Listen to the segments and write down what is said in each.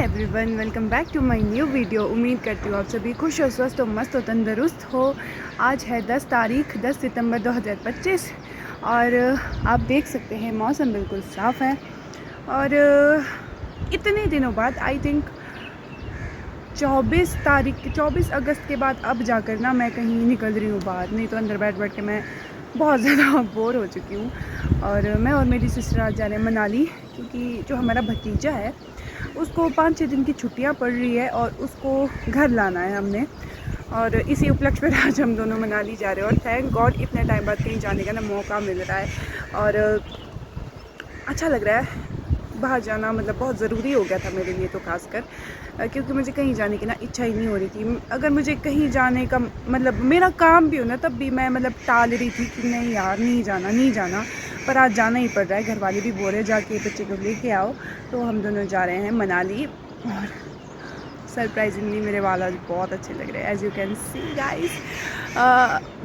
Everyone, welcome back to my new video. उम्मीद करती हूँ आप सभी खुश हो, स्वस्थ हो, मस्त हो, तंदुरुस्त हो। आज है 10 सितंबर 2025 और आप देख सकते हैं मौसम बिल्कुल साफ़ है। और इतने दिनों बाद आई थिंक 24 अगस्त के बाद अब जाकर ना मैं कहीं निकल रही हूँ बाहर, नहीं तो अंदर बैठ बैठ के मैं बहुत ज़्यादा बोर हो चुकी हूँ। और मैं और मेरी सिस्टर आज जा रहे हैं मनाली, क्योंकि जो हमारा भतीजा है उसको 5-6 दिन की छुट्टियां पड़ रही है और उसको घर लाना है हमने। और इसी उपलक्ष्य पर आज हम दोनों मनाली जा रहे हैं। और थैंक गॉड इतने टाइम बाद कहीं जाने का ना मौका मिल रहा है और अच्छा लग रहा है। बाहर जाना मतलब बहुत ज़रूरी हो गया था मेरे लिए तो खासकर, क्योंकि मुझे कहीं जाने की ना इच्छा ही नहीं हो रही थी। अगर मुझे कहीं जाने का मतलब मेरा काम भी हो ना, तब भी मैं मतलब टाल रही थी कि नहीं यार नहीं जाना, पर आज जाना ही पड़ रहा है। घर वाले भी बोल रहे जाके बच्चे को लेके आओ, तो हम दोनों जा रहे हैं मनाली। और सरप्राइजिंगली मेरे बाल आज बहुत अच्छे लग रहे हैं, as you can see guys.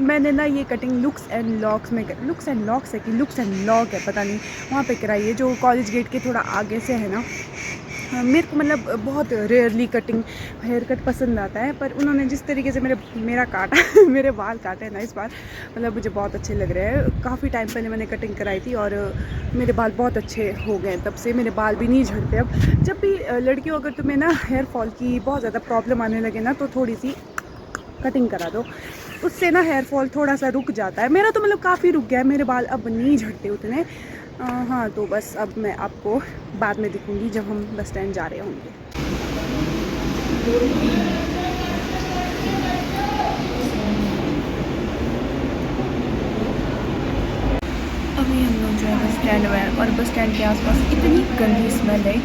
मैंने ना ये कटिंग लुक्स एंड लॉक्स है कि लुक्स एंड लॉक है, पता नहीं, वहाँ पे कराई है, जो कॉलेज गेट के थोड़ा आगे से है ना। मेरे को मतलब बहुत रेयरली कटिंग हेयर कट पसंद आता है, पर उन्होंने जिस तरीके से मेरा काटा मेरे बाल काटे ना इस बार, मतलब मुझे बहुत अच्छे लग रहे हैं। काफ़ी टाइम पहले मैंने कटिंग कराई थी और मेरे बाल बहुत अच्छे हो गए, तब से मेरे बाल भी नहीं झड़ते। अब जब भी लड़कियों, अगर तुम्हें ना हेयर फॉल की बहुत ज़्यादा प्रॉब्लम आने लगे ना, तो थोड़ी सी कटिंग करा दो, उससे ना हेयर फॉल थोड़ा सा रुक जाता है। मेरा तो मतलब काफ़ी रुक गया है, मेरे बाल अब नहीं झड़ते उतने। हाँ, तो बस अब मैं आपको बाद में दिखूँगी जब हम बस स्टैंड जा रहे होंगे। अभी हम लोग जो है बस स्टैंड में, और बस स्टैंड के आसपास इतनी गंदी स्मेल है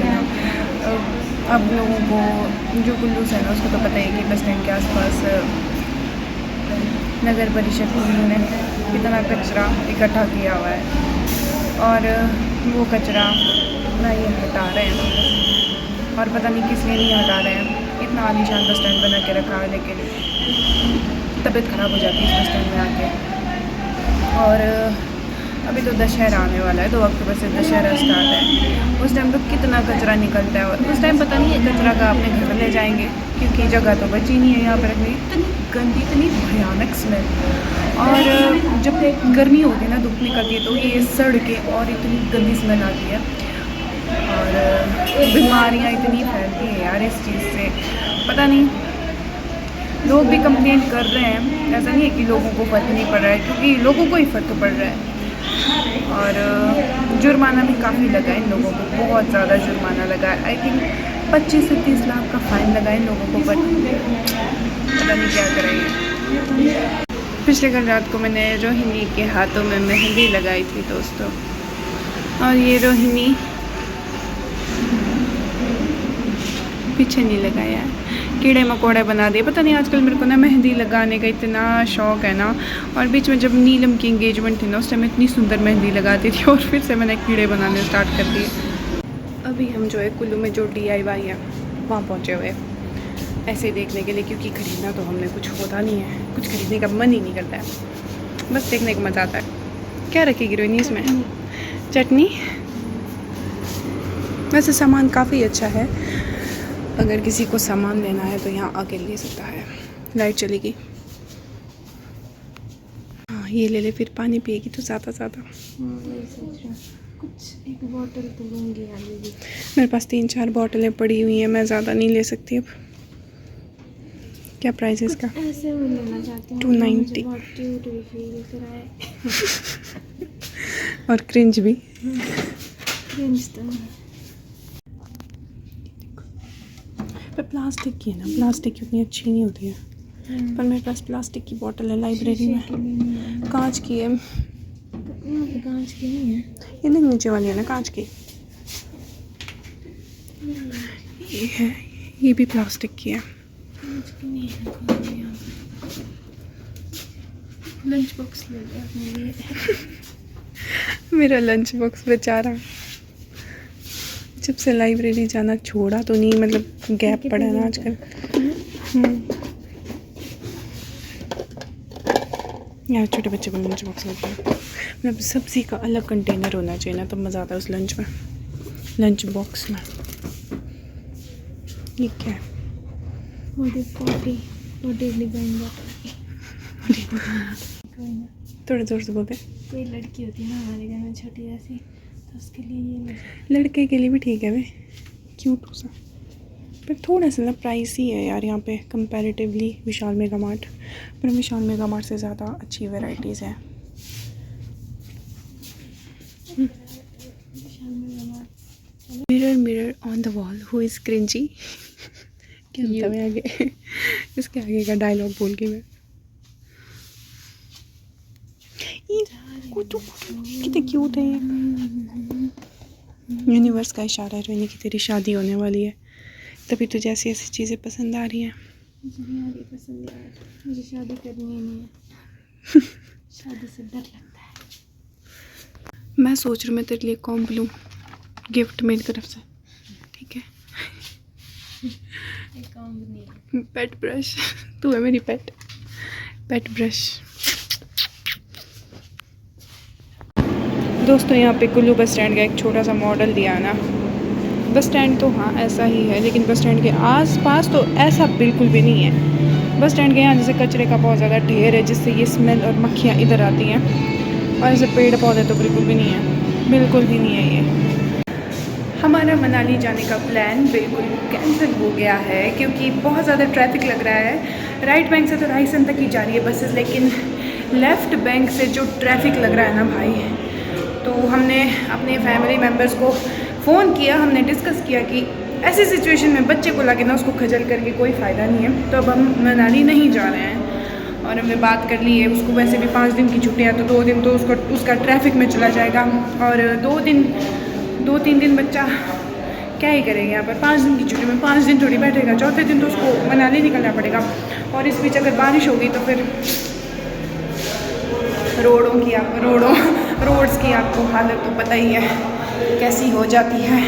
ना। अब लोगों को जो कुल्लूस है ना उसको तो पता है कि बस स्टैंड के आसपास नगर परिषद ने कितना कचरा इकट्ठा किया हुआ है, और वो कचरा ना ये हटा रहे हैं, और पता नहीं किस लिए नहीं हटा रहे हैं। इतना आलीशान बस स्टैंड बना के रखा है, लेकिन तबीयत ख़राब हो जाती है इस बस स्टैंड में आके। और अभी तो दशहरा आने वाला है, 2 अक्टूबर से दशहरा स्टार्ट है। उस टाइम तो कितना कचरा निकलता है, और उस टाइम पता नहीं है कचरा का अपने घर ले जाएंगे, क्योंकि जगह तो बची नहीं है यहाँ पर रखने। इतनी गंदी, इतनी भयानक स्मेल। और जब गर्मी होती है ना, धूप निकलती है, तो ये सड़ के और इतनी गंदी स्मेल आती है, और बीमारियाँ इतनी फैलती हैं यार इस चीज़ से, पता नहीं। लोग भी कंप्लेंट कर रहे हैं, ऐसा नहीं है कि लोगों को फ़र्क नहीं पड़ रहा है, क्योंकि लोगों को ही फ़र्क पड़ रहा है। और जुर्माना भी काफ़ी लगा है इन लोगों को, बहुत ज़्यादा जुर्माना लगा है। आई थिंक 25 से 30 लाख का फ़ाइन लगा है इन लोगों को, बट पता नहीं क्या करेंगे। पिछले कल रात को मैंने रोहिणी के हाथों में मेहंदी लगाई थी दोस्तों, और ये रोहिणी पीछे नहीं लगाया है, कीड़े मकोड़े बना दिए। पता नहीं आजकल मेरे को ना मेहंदी लगाने का इतना शौक़ है ना। और बीच में जब नीलम की एंगेजमेंट थी ना, उस टाइम इतनी सुंदर मेहंदी लगाती थी, और फिर से मैंने कीड़े बनाने स्टार्ट कर दिए। अभी हम जो है कुल्लू में जो DIY है वहाँ पहुँचे हुए, ऐसे देखने के लिए, क्योंकि ख़रीदना तो हमने कुछ होता नहीं है, कुछ ख़रीदने का मन ही नहीं करता है, बस देखने का मज़ा आता है। क्या रखेगी रोहिणी इसमें? चटनी। वैसे सामान काफ़ी अच्छा है, अगर किसी को सामान लेना है तो यहाँ आके ले सकता है। लाइट चलेगी, हाँ ये ले ले, फिर पानी पिएगी तो ज़्यादा कुछ एक बोतल तो लूँगी यार। मेरे पास 3-4 बोतलें पड़ी हुई हैं, मैं ज़्यादा नहीं ले सकती अब। क्या प्राइस है इसका? ऐसे मैं लेना चाहती हूँ, 290। बहुत क्यूट भी फील कराए और क्रिंज भी। क्रिंज तो पर प्लास्टिक की है ना, प्लास्टिक की उतनी अच्छी नहीं होती है, पर मेरे पास प्लास्टिक की बोतल है लाइब्रेरी में, कांच की है। कांच की नहीं है ये नहीं, नीचे वाली है ना कांच की। ये है, ये भी प्लास्टिक की है। कांच की नहीं है। लंच बॉक्स ले लिया अपने लिए। मेरा लंच बॉक्स बेचारा जब से लाइब्रेरी जाना छोड़ा तो नहीं, मतलब गैप पड़ा है ना आजकल। यार छोटे बच्चे को लंच बॉक्स लगता है, मतलब सब्ज़ी का अलग कंटेनर होना चाहिए ना, तब मज़ा आता है उस लंच बॉक्स में। ये क्या है? पोटी डिपेंड थोड़े जोर से बोलते। कोई लड़की होती है ना हमारे घर में छोटी जैसी, तो उसके लिए ये लड़के के लिए भी ठीक है वे, क्यूट सा, पर थोड़ा सा ना प्राइस ही है यार यहाँ पे कंपैरेटिवली विशाल मेगा मार्ट। पर विशाल मेगा मार्ट से ज़्यादा अच्छी वैरायटीज़ है। Mirror mirror on the wall who is cringy. क्या होता है आगे इसके आगे का डायलॉग बोल के मैं कितने क्यूट है ये। यूनिवर्स का इशारा है रोहिणी की तेरी शादी होने वाली है, तभी तुझे ऐसी ऐसी चीज़ें पसंद आ रही हैं। मुझे नहीं आ रही पसंद यार, मुझे शादी करनी ही नहीं है। शादी से डर लगता है। मैं सोच रही हूँ मैं तेरे लिए कॉम्ब लूँ गिफ्ट मेरी तरफ से, ठीक है? पेट ब्रश तू है मेरी पेट ब्रश। दोस्तों यहाँ पे कुल्लू बस स्टैंड का एक छोटा सा मॉडल दिया है ना। बस स्टैंड तो हाँ ऐसा ही है, लेकिन बस स्टैंड के आसपास तो ऐसा बिल्कुल भी नहीं है। बस स्टैंड के यहाँ जैसे कचरे का बहुत ज़्यादा ढेर है, जिससे ये स्मेल और मक्खियाँ इधर आती हैं, और ऐसे पेड़ पौधे तो बिल्कुल भी नहीं है, बिल्कुल भी नहीं है ये। हमारा मनाली जाने का प्लान बिल्कुल कैंसिल हो गया है क्योंकि बहुत ज़्यादा ट्रैफिक लग रहा है। राइट बैंक से तो रायसन तक ही जा रही है बसेस, लेकिन लेफ़्ट बैंक से जो ट्रैफिक लग रहा है ना भाई, तो हमने अपने फैमिली मेम्बर्स को फ़ोन किया, हमने डिस्कस किया कि ऐसी सिचुएशन में बच्चे को लाके ना उसको खजल करके कोई फ़ायदा नहीं है, तो अब हम मनाली नहीं जा रहे हैं। और हमने बात कर ली है, उसको वैसे भी 5 दिन की छुट्टियाँ, तो 2 दिन तो उसका ट्रैफिक में चला जाएगा, और 2-3 दिन बच्चा क्या ही करेगा यहाँ पर। 5 दिन की छुट्टी में 5 दिन थोड़ी बैठेगा, चौथे दिन तो उसको मनाली निकलना पड़ेगा। और इस बीच अगर बारिश होगी तो फिर रोड्स की आपको हालत तो पता ही है कैसी हो जाती है।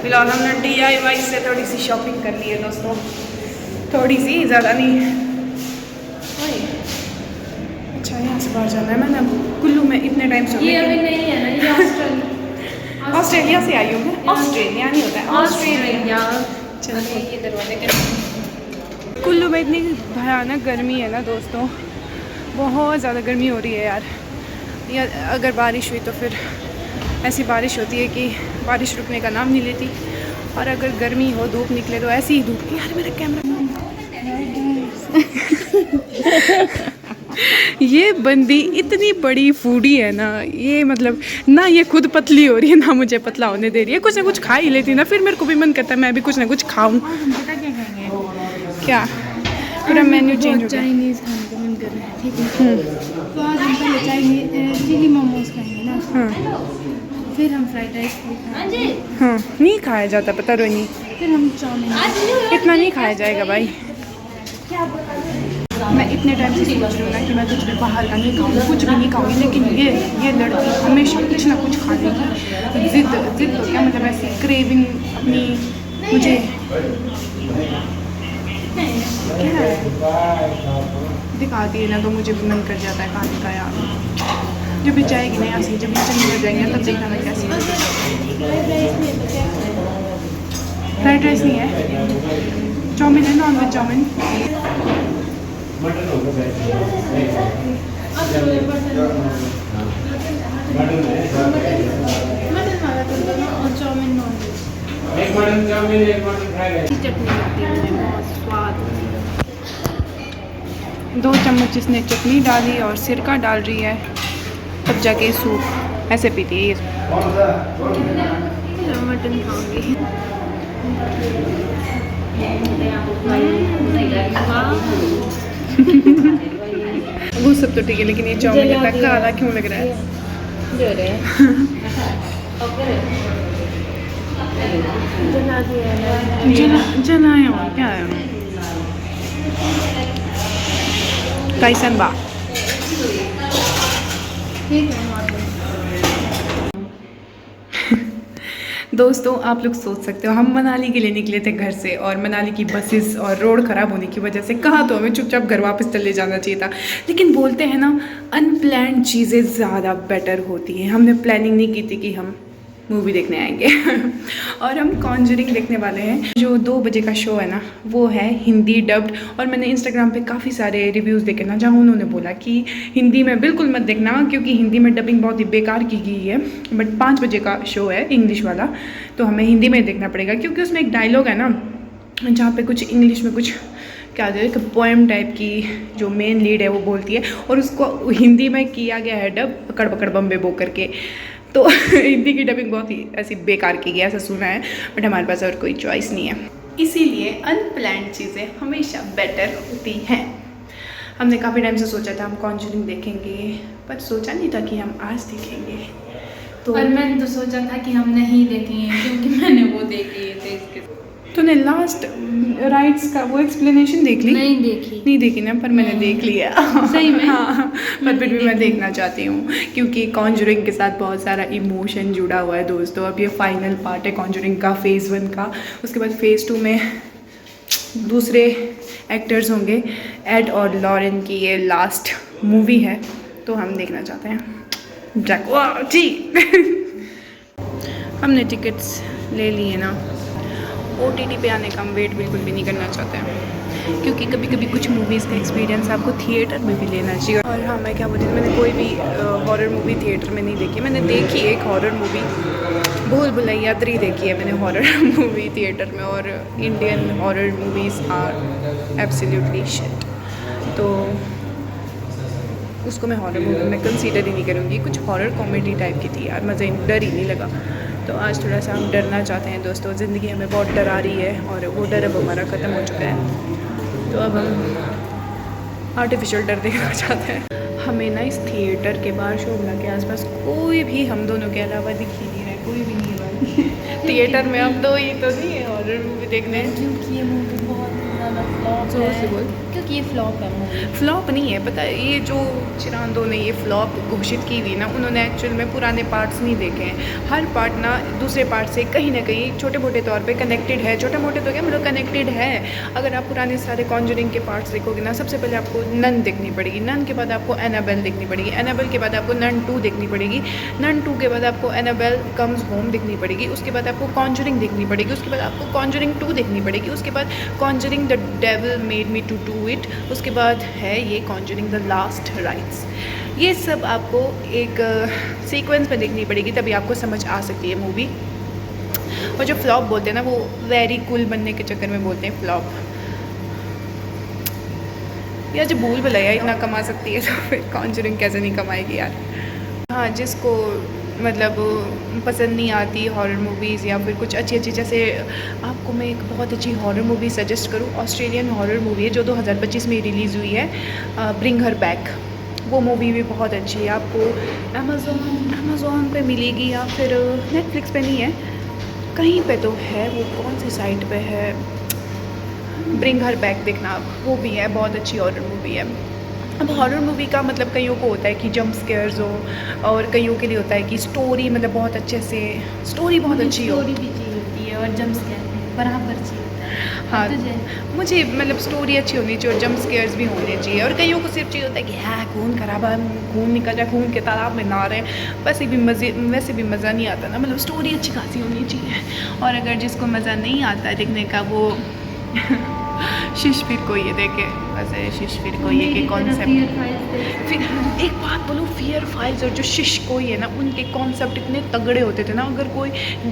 फिलहाल हमने DIY से थोड़ी सी शॉपिंग कर ली है दोस्तों, थोड़ी सी, ज़्यादा नहीं। अच्छा यहाँ से बाहर जाना है। मैंने कुल्लू में इतने टाइम से, ये अभी नहीं है ना, ये ऑस्ट्रेलिया से आई हूँ मैं। ऑस्ट्रेलिया नहीं होता है, ऑस्ट्रेलिया। चलिए ये दरवाजे के कुल्लू में इतनी भयानक गर्मी है ना दोस्तों, बहुत ज़्यादा गर्मी हो रही है यार। या अगर बारिश हुई तो फिर ऐसी बारिश होती है कि बारिश रुकने का नाम नहीं लेती, और अगर गर्मी हो, धूप निकले तो ऐसी ही धूप। यार मेरा कैमरा ये बंदी इतनी बड़ी फूडी है ना, ये मतलब ना ये खुद पतली हो रही है ना मुझे पतला होने दे रही है। कुछ ना कुछ खा ही लेती ना, फिर मेरे को भी मन करता है मैं भी कुछ ना कुछ खाऊं। क्या पूरा मेन्यू चेंज हो गया। चाइनीज़ खाने का मन कर रहा है, ठीक है? तो आज हम पहले चाइनीज़ चिली मोमोज खाएंगे ना, हाँ फिर हम फ्राइड राइस खाएंगे, हाँ, नहीं खाया जाता पता रोनी, फिर हम चाउमीन। इतना नहीं खाया जाएगा भाई। मैं इतने टाइम से सोच रही हूँ ना कि मैं कुछ भी बाहर का नहीं खाऊँ, कुछ भी नहीं खाऊँगी, लेकिन ये लड़की हमेशा कुछ ना कुछ खाने की जिद तो क्या मतलब ऐसी क्रेविंग अपनी मुझे क्या है दिखाती है ना, तो मुझे भी मन कर जाता है खाने का यार। जब भी जाएगी ना यहाँ से, जब भी चंडीगढ़ जाएंगे तब देखना मैं कैसी फ्राइड राइस नहीं है, चाउमीन है, नॉन वेज चाउमीन। चटनी होती है, मुझे बहुत स्वाद होती है। 2 चम्मच इसने चटनी डाली और सिरका डाल रही है, तब जाके सूप ऐसे पीती है ये। मटन खाऊंगी। वो सब तो ठीक है, लेकिन ये चाउमीन इतना काला क्यों लग रहा है? जलाया और क्या है? काइसन बा दोस्तों आप लोग सोच सकते हो हम मनाली के लिए निकले थे घर से, और मनाली की बसेस और रोड ख़राब होने की वजह से कहा तो हमें चुपचाप घर वापस चले जाना चाहिए था। लेकिन बोलते हैं ना अनप्लान्ड चीज़ें ज़्यादा बेटर होती हैं। हमने प्लानिंग नहीं की थी कि हम मूवी देखने आएंगे। और हम कॉन्जरिंग देखने वाले हैं। जो 2 बजे का शो है ना, वो है हिंदी डब्ड। और मैंने इंस्टाग्राम पे काफ़ी सारे रिव्यूज़ देखे ना, जहाँ उन्होंने बोला कि हिंदी में बिल्कुल मत देखना, क्योंकि हिंदी में डबिंग बहुत ही बेकार की गई है। बट 5 बजे का शो है इंग्लिश वाला, तो हमें हिंदी में देखना पड़ेगा, क्योंकि उसमें एक डायलॉग है ना, जहाँ पे कुछ इंग्लिश में कुछ क्या जो एक पोएम टाइप की जो मेन लीड है वो बोलती है, और उसको हिंदी में किया गया है डब पकड़ पकड़ बम्बे बो करके। तो हिंदी की डबिंग बहुत ही ऐसी बेकार की गई है, ऐसा सुना है। बट हमारे पास और कोई चॉइस नहीं है, इसीलिए अनप्लान्ड चीज़ें हमेशा बेटर होती हैं। हमने काफ़ी टाइम से सोचा था हम कॉन्जरिंग देखेंगे, पर सोचा नहीं था कि हम आज देखेंगे। तो और मैंने तो सोचा था कि हम नहीं देखेंगे, क्योंकि मैंने वो देख लिए थे इसके। तूने लास्ट राइट्स का वो एक्सप्लेनेशन देख ली? नहीं देखी। नहीं देखी ना, पर मैंने देख लिया। सही में? हाँ, पर फिर भी मैं देखना चाहती हूँ, क्योंकि कॉन्जरिंग के साथ बहुत सारा इमोशन जुड़ा हुआ है दोस्तों। अब ये फाइनल पार्ट है कॉन्जरिंग का, फेज़ 1 का। उसके बाद फेज़ 2 में दूसरे एक्टर्स होंगे। एड और लॉरेन की ये लास्ट मूवी है, तो हम देखना चाहते हैं। ड्रैकुला जी। हमने टिकट्स ले लिए ना। OTT पे आने का हम वेट बिल्कुल भी नहीं करना चाहते हैं, क्योंकि कभी कभी कुछ मूवीज़ का एक्सपीरियंस आपको थिएटर में भी लेना चाहिए। और हाँ, मैं क्या बोलती हूँ, मैंने कोई भी हॉरर मूवी थिएटर में नहीं देखी। मैंने देखी एक हॉरर मूवी, भूल भुलैया 3 देखी है मैंने हॉरर मूवी थिएटर में। और Indian horror movies are absolutely shit, तो उसको मैं हॉरर मूवी में कंसीडर ही नहीं करूँगी। कुछ हॉरर कॉमेडी टाइप की थी यार, मज़ा डर ही नहीं लगा। तो आज थोड़ा सा हम डरना चाहते हैं दोस्तों। ज़िंदगी हमें बहुत डरा रही है, और वो डर अब हमारा ख़त्म हो चुका है, तो अब हम आर्टिफिशियल डर देखना चाहते हैं। हमें ना इस थिएटर के बाहर शोभना के आसपास कोई भी हम दोनों के अलावा दिख ही नहीं रहा है, कोई भी नहीं है भाई। थिएटर में हम दो ही तो नहीं है हॉरर मूवी देखने। क्योंकि ये मूवी बहुत ज़्यादा फ्लॉप जोर से है। बोल। क्योंकि ये फ्लॉप है मूवी। फ्लॉप नहीं है, पता है, ये जो चिरांदो ने ये फ्लॉप घोषित की हुई ना, उन्होंने एक्चुअल में पुराने पार्ट्स नहीं देखे हैं। हर पार्ट ना दूसरे पार्ट से कहीं ना कहीं छोटे मोटे तौर पे कनेक्टेड है। छोटे मोटे तो क्या मतलब कनेक्टेड है। अगर आप पुराने सारे कॉन्जरिंग के पार्ट्स देखोगे ना, सबसे पहले आपको नन देखनी पड़ेगी, नन के बाद आपको एनाबेल देखनी पड़ेगी, एनाबेल के बाद आपको नन 2 देखनी पड़ेगी, नन 2 के बाद आपको एनाबेल कम्स होम देखनी पड़ेगी, उसके बाद आपको कॉन्जरिंग देखनी पड़ेगी, उसके बाद आपको कॉन्जरिंग 2 देखनी पड़ेगी, उसके बाद Conjuring the Devil Made Me to Do It, उसके बाद है ये कॉन्जरिंग द लास्ट राइट्स। ये सब आपको एक सीक्वेंस में देखनी पड़ेगी, तभी आपको समझ आ सकती है मूवी। और जो फ्लॉप बोलते हैं ना, वो वेरी कूल बनने के चक्कर में बोलते हैं फ्लॉप। यार जो भूल भुलैया इतना कमा सकती है, तो फिर कॉन्जरिंग कैसे नहीं कमाएगी यार। हाँ, जिसको मतलब पसंद नहीं आती हॉरर मूवीज़ या फिर कुछ अच्छी अच्छी, जैसे आपको मैं एक बहुत अच्छी हॉरर मूवी सजेस्ट करूँ, ऑस्ट्रेलियन हॉरर मूवी है जो 2025 में रिलीज़ हुई है, ब्रिंग हर बैक। वो मूवी भी बहुत अच्छी है, आपको अमेज़ॉन पे मिलेगी या फिर नेटफ्लिक्स पे नहीं है, कहीं पे तो है, वो कौन सी साइट पे है, ब्रिंग हर बैक देखना आप, वो भी है, बहुत अच्छी हॉरर मूवी है। अब हॉरर मूवी का मतलब कईयों को होता है कि जंप स्केयर्स हो, और कईयों के लिए होता है कि स्टोरी मतलब बहुत अच्छे से, स्टोरी बहुत अच्छी हो। स्टोरी भी चाहिए होती है और जंप स्केयर बराबर चाहिए होता है। हाँ, तुझे मुझे मतलब स्टोरी अच्छी होनी चाहिए और जंप स्केयर्स भी होने चाहिए। और कईयों को सिर्फ चाहिए होता है कि हाँ खून खराबा, खून निकल जाए, खून के तालाब में ना रहे, वैसे भी मज़ा नहीं आता ना, मतलब स्टोरी अच्छी खासी होनी चाहिए। और अगर जिसको मज़ा नहीं आता देखने का, वो शिश फिर को ये देखे, वैसे शिश फिर को ये के कॉन्सेप्ट। फिर एक बात बोलूँ, फियर फाइल्स और जो शिश कोई है ना, उनके कॉन्सेप्ट इतने तगड़े होते थे ना। अगर कोई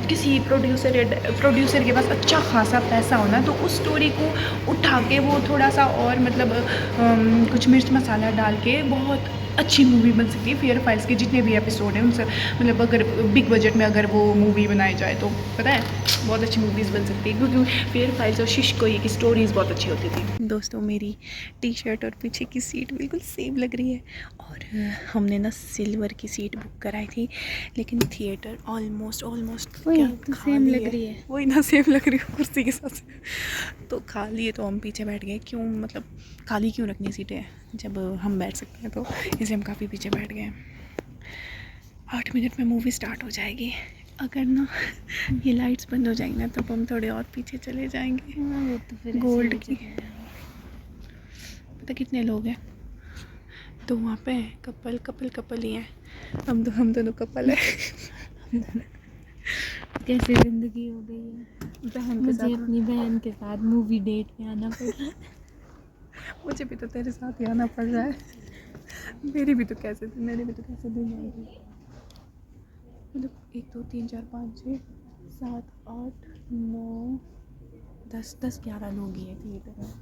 किसी प्रोड्यूसर के पास अच्छा खासा पैसा हो ना, तो उस स्टोरी को उठा के वो थोड़ा सा और मतलब कुछ मिर्च मसाला डाल के बहुत अच्छी मूवी बन सकती है। फियर फाइल्स के जितने भी एपिसोड हैं उनसे मतलब अगर बिग बजट में अगर वो मूवी बनाई जाए तो पता है बहुत अच्छी मूवीज़ बन सकती है, क्योंकि फियर फाइल्स और शिश कोई की स्टोरीज़ बहुत अच्छी होती थी। दोस्तों, मेरी टी शर्ट और पीछे की सीट बिल्कुल सेम लग रही है, और हमने ना सिल्वर की सीट बुक कराई थी, लेकिन थिएटर ऑलमोस्ट तो सेम लग रही है, वही ना सेम लग रही है कुर्सी के साथ, तो खाली है तो हम पीछे बैठ गए। क्यों मतलब खाली क्यों रखनी सीटें जब हम बैठ सकते हैं, तो इसलिए हम काफ़ी पीछे बैठ गए। 8 मिनट में मूवी स्टार्ट हो जाएगी। अगर ना ये लाइट्स बंद हो जाएंगी ना, तब हम थोड़े और पीछे चले जाएंगे। वो तो फिर गोल्ड की पता कितने लोग हैं, तो वहाँ पे कपल ही हैं। हम दोनों कपल है। कैसी जिंदगी हो गई है। बहन के मुझे साथ अपनी बहन के साथ मूवी डेट पे आना पड़ रहा है। मुझे भी तो तेरे साथ ही आना पड़ रहा है। मेरे भी तो कैसे दिन आएंगे। मतलब 1 2 3 4 5 6 7 8 9 10 10 11 लोग ही है थिएटर में।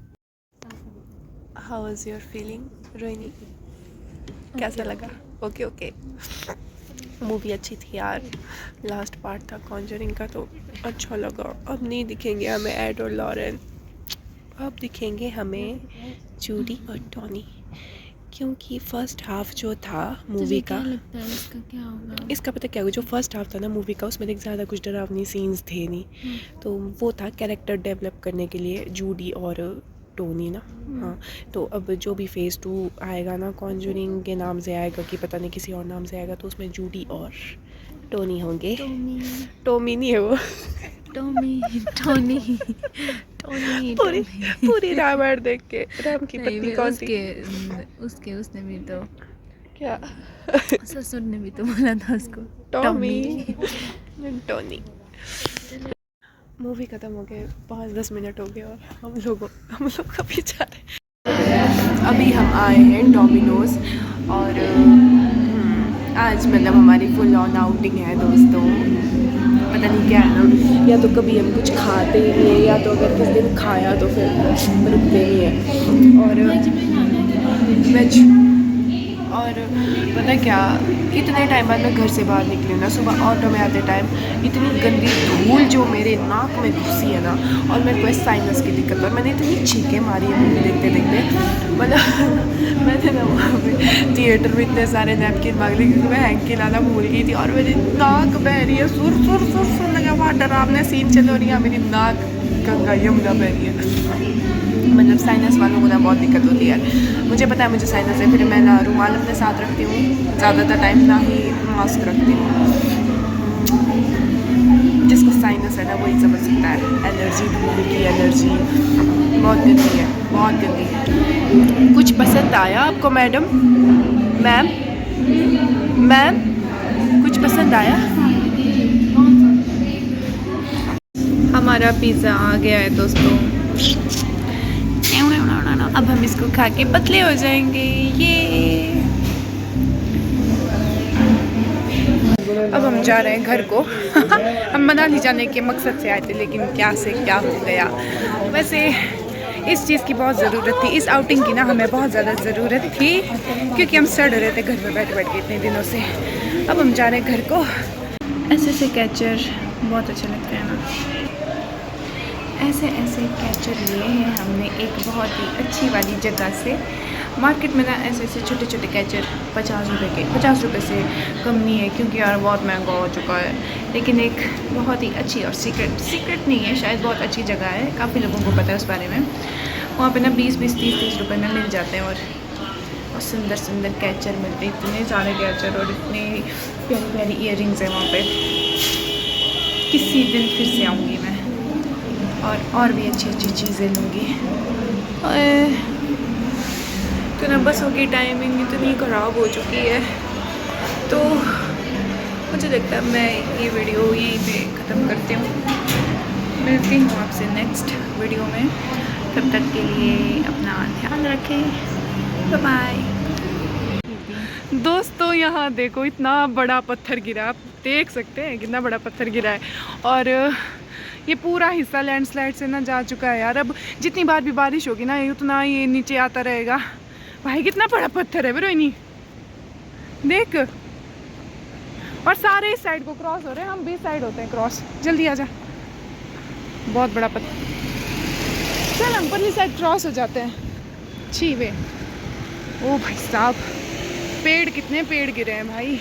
How is your feeling Rohini? कैसा लगा? ओके। मूवी अच्छी थी यार। लास्ट पार्ट था कॉन्जरिंग का तो अच्छा लगा। अब नहीं दिखेंगे हमें एड और लॉरेन, अब दिखेंगे हमें जूडी और टॉनी, क्योंकि फर्स्ट हाफ जो था मूवी का, क्या लगता है इसका क्या होगा? इसका पता क्या हुआ, जो फर्स्ट हाफ था ना मूवी का उसमें ज़्यादा कुछ डरावनी सीन्स थे नहीं, तो वो था कैरेक्टर डेवलप करने के लिए जूडी और टोनी ना। हाँ, तो अब जो भी फेज़ 2 आएगा ना कॉन्जरिंग के नाम से आएगा कि पता नहीं किसी और नाम से आएगा, तो उसमें जूडी और टोनी होंगे। टोमी नहीं है वो। टोनी पूरी रामायण देख के राम की पत्नी कौन थी? उसके उसने भी तो क्या ससुर ने भी तो बोला था उसको टोनी। मूवी खत्म हो गए, 5-10 मिनट हो गए और हम लोग अभी जा रहे हैं। अभी हम आए हैं डोमिनोज और आज मतलब हमारी फुल ऑन आउटिंग है दोस्तों। पता नहीं क्या है ना, या तो कभी हम कुछ खाते ही नहीं है, या तो अगर किस दिन खाया तो फिर रुकते नहीं है। और वेज, और पता क्या, इतने टाइम बाद मैं घर से बाहर निकली हूँ ना, सुबह ऑटो में आते टाइम इतनी गंदी धूल जो मेरे नाक में घुसी है ना, और मेरे को साइनस की दिक्कत, और मैंने इतनी चीखें मारी है मूवी देखते देखते। मतलब मैंने ना वहाँ पे थिएटर में इतने सारे नैपकिन मांग लिए क्योंकि मैं हैंकी लाना भूल गई थी, और मेरी नाक बह रही है, सुर लगा वहाँ डरावने सीन चल रही है, मेरी नाक गंगा यमुना बह रही है। मतलब साइनस वालों को ना बहुत दिक्कत होती है यार, मुझे पता है मुझे साइनस है, फिर मैं ना रुमाल अपने साथ रखती हूँ ज़्यादातर टाइम, ना ही मास्क रखती हूँ। जिसको साइनस है ना वही समझ सकता है, एलर्जी, धूल की एलर्जी बहुत गंदी है, बहुत गंदी है। कुछ पसंद आया आपको मैडम? मैम कुछ पसंद आया? हमारा पिज़्ज़ा आ गया है दोस्तों, अब हम इसको खा के पतले हो जाएंगे। ये अब हम जा रहे हैं घर को। हम मनाली जाने के मकसद से आए थे, लेकिन क्या से क्या हो गया। वैसे इस चीज़ की बहुत ज़रूरत थी, इस आउटिंग की ना हमें बहुत ज़्यादा ज़रूरत थी, क्योंकि हम सड़ रहे थे घर में बैठ के इतने दिनों से। अब हम जा रहे हैं घर को। ऐसे कैचर बहुत अच्छे लगते हैं ना, ऐसे कैचर लिए हैं हमने एक बहुत ही अच्छी वाली जगह से। मार्केट में ना ऐसे छोटे छोटे कैचर 50 रुपये के, 50 रुपये से कम नहीं है, क्योंकि यार बहुत महंगा हो चुका है। लेकिन एक बहुत ही अच्छी और सीक्रेट नहीं है, शायद बहुत अच्छी जगह है, काफ़ी लोगों को पता है उस बारे में। वहाँ पे ना 20-20 30-30 रुपये में मिल जाते हैं, और सुंदर कैचर मिलते हैं, इतने सारे कैचर और इतने प्यारी ईयरिंग्स हैं वहाँ पर। किसी दिन फिर से आऊँगी मैं और भी अच्छी चीज़ें लूँगी। तो ना बसों की टाइमिंग इतनी ख़राब हो चुकी है, तो मुझे लगता है मैं ये वीडियो यहीं पे ख़त्म करती हूँ। मिलती हूँ आपसे नेक्स्ट वीडियो में, तब तक के लिए अपना ध्यान रखें, बाय बाय। दोस्तों यहाँ देखो, इतना बड़ा पत्थर गिरा, आप देख सकते हैं कितना बड़ा पत्थर गिरा है, और ये पूरा हिस्सा लैंडस्लाइड से ना जा चुका है यार। अब जितनी बार भी बारिश होगी ना, उतना ये नीचे आता रहेगा। भाई कितना बड़ा पत्थर है रोहिणी, देख। और सारे इस साइड को क्रॉस हो रहे हैं, हम भी साइड होते हैं क्रॉस। जल्दी आ जा, बहुत बड़ा पत्थर। चल हम परली साइड क्रॉस हो जाते हैं। छी वे, ओ भाई साहब, कितने पेड़ गिरे हैं भाई।